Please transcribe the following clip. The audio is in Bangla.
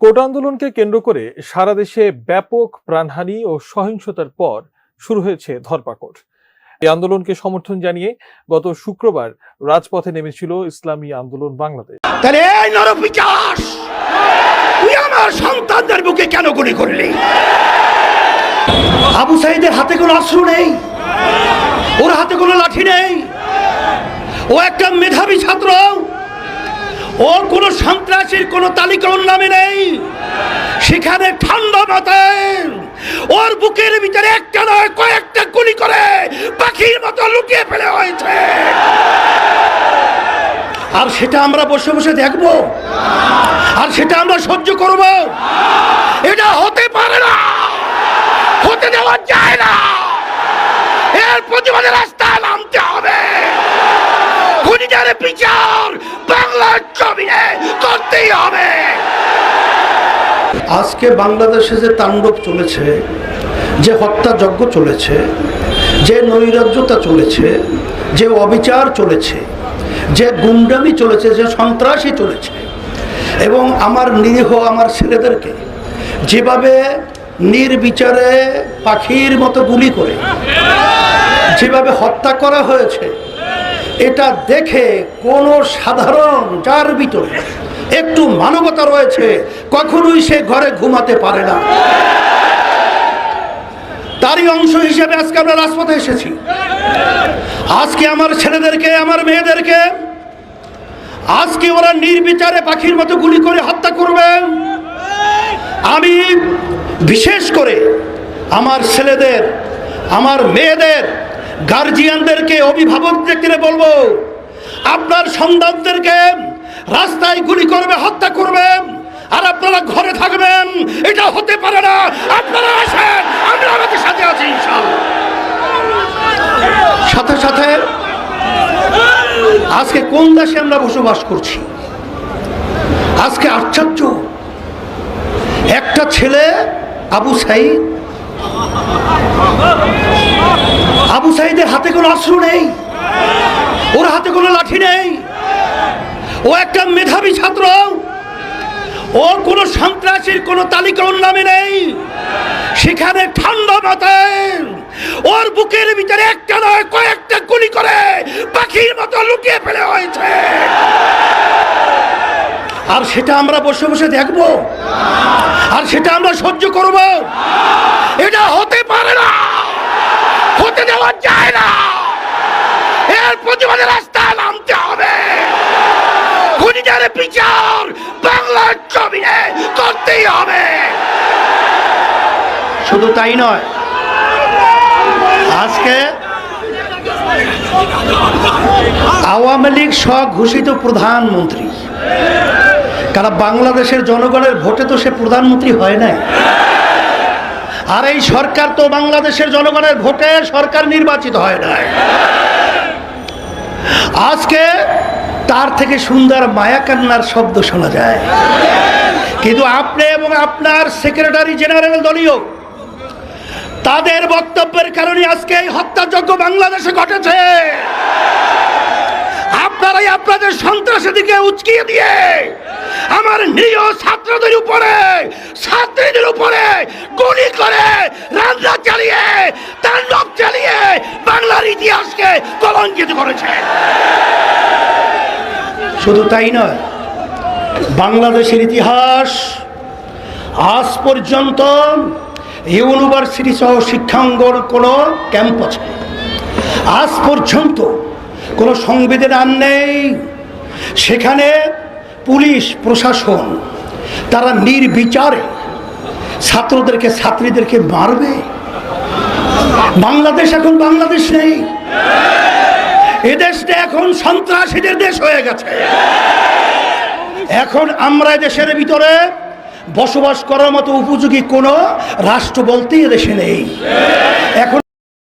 কোটা আন্দোলনকে কেন্দ্র করে সারা দেশে ব্যাপক প্রাণহানি ও সহিংসতার পর শুরু হয়েছে ধরপাকড়। এই আন্দোলনকে সমর্থন জানিয়ে গত শুক্রবার রাজপথে নেমেছিল ইসলামী আন্দোলন বাংলাদেশ। তাহলে এই নরপিশাচ, তুই আমার সন্তানদের বুকে কেন গুলি করলি? আবু সাঈদের হাতে কোনো অস্ত্র নেই, ওর হাতে কোনো লাঠি নেই, ও একটা মেধাবী ছাত্র, ওর কোনো সন্ত্রাসীর কোনো তালিকা ওর নামে নেই। সেখানে ঠান্ডা মাথায় ওর বুকের ভিতরে একটা নয় কয়েকটা গুলি করে পাখির মতো লুকিয়ে ফেলে হয়েছে। আর সেটা আমরা বসে বসে দেখব, আর সেটা আমরা সহ্য করব? এটা হতে পারে না, হতে দেওয়া যায় না। এর প্রতিবাদে রাস্তায় নামতে হবে। খুনিদের বিচার বাংলার জমিনে করতেই হবে। আজকে বাংলাদেশে যে তাণ্ডব চলেছে, যে হত্যাযজ্ঞ চলেছে, যে নৈরাজ্যতা চলেছে, যে অবিচার চলেছে, যে গুন্ডামি চলেছে, যে সন্ত্রাসী চলেছে, এবং আমার নিরীহ আমার ছেলেদেরকে যেভাবে নির্বিচারে পাখির মতো গুলি করে যেভাবে হত্যা করা হয়েছে, এটা দেখে কোনো সাধারণ যার ভিতরে একটু মানবতা রয়েছে কখনোই সে ঘরে ঘুমাতে পারে না। তারই অংশ হিসেবে আজকে আমরা রাজপথে এসেছি। আজকে আমার ছেলেদেরকে, আমার মেয়েদেরকে আজকে ওরা নির্বিচারে পাখির মতো গুলি করে হত্যা করবে। আমি বিশেষ করে আমার ছেলেদের, আমার মেয়েদের গার্জিয়ানদেরকে, অভিভাবকদেরকে বলবো, আপনার সন্তানদেরকে রাস্তায় গুলি করবে, হত্যা করবে, আর আপনারা ঘরে থাকবেন, এটা হতে পারে না। আপনারা আসেন, আমরা আমাদের সাথে আছি ইনশাআল্লাহ। সাথে সাথে আজকে কোন দেশে আমরা বসবাস করছি? আজকে আশ্চর্য, একটা ছেলে আবু সাঈদ, আবু সাঈদের হাতে কোনো অস্ত্র নেই, ওর হাতে কোনো লাঠি নেই, ও একটা মেধাবী ছাত্র, ওর কোনো সন্ত্রাসীর কোনো তালিকা ওর নামে নেই। সেখানে ঠান্ডা মাথায় ওর বুকের ভিতরে একটা নয় কয়েকটা গুলি করে পাখির মতো লুকিয়ে ফেলে হয়েছে। আর সেটা আমরা বসে বসে দেখব, আর সেটা আমরা সহ্য করব? এটা হতে পারে না, হতে দেওয়া যায় না। এর প্রতিবাদে রাস্তায় নামতে হবে। খুনিদের বিচার বাংলার জমিনে করতেই হবে। শুধু তাই নয়, আজকে আওয়ামী লীগ স্বঘোষিত প্রধানমন্ত্রী, কারণ বাংলাদেশের জনগণের ভোটে তো সে প্রধানমন্ত্রী হয় নাই। আর এই সরকার তো বাংলাদেশের জনগণের ভোটে সরকার নির্বাচিত হয় নাই। আজকে তার থেকে সুন্দর মায়া কান্নার শব্দ শোনা যায়। কিন্তু আপনি এবং আপনার সেক্রেটারি জেনারেল দলীয়, তাদের বক্তব্যের কারণে আজকে এই হত্যাযজ্ঞ বাংলাদেশে ঘটেছে। আপনারাই আপনাদের সন্ত্রাসের দিকে উচকিয়ে দিয়ে আমার নিরীহ ছাত্রদের উপরে, ছাত্রীদের উপরে গুলি করে, রান্না চালিয়ে, তাণ্ডব চালিয়ে বাংলার ইতিহাসকে কলঙ্কিত করেছে। শুধু তাই নয়, বাংলাদেশের ইতিহাস আজ পর্যন্ত ইউনিভার্সিটি সহ শিক্ষাঙ্গন কোনো ক্যাম্পাসে আজ পর্যন্ত কোনো সংবিধান নেই। সেখানে পুলিশ প্রশাসন তারা নির্বিচারে ছাত্রদেরকে, ছাত্রীদেরকে মারবে। বাংলাদেশ এখন বাংলাদেশ নেই, এদেশটা এখন সন্ত্রাসীদের দেশ হয়ে গেছে। এখন আমরা দেশের ভিতরে বসবাস করার মতো উপযোগী কোনো রাষ্ট্র বলতেই এদেশে নেই। এখন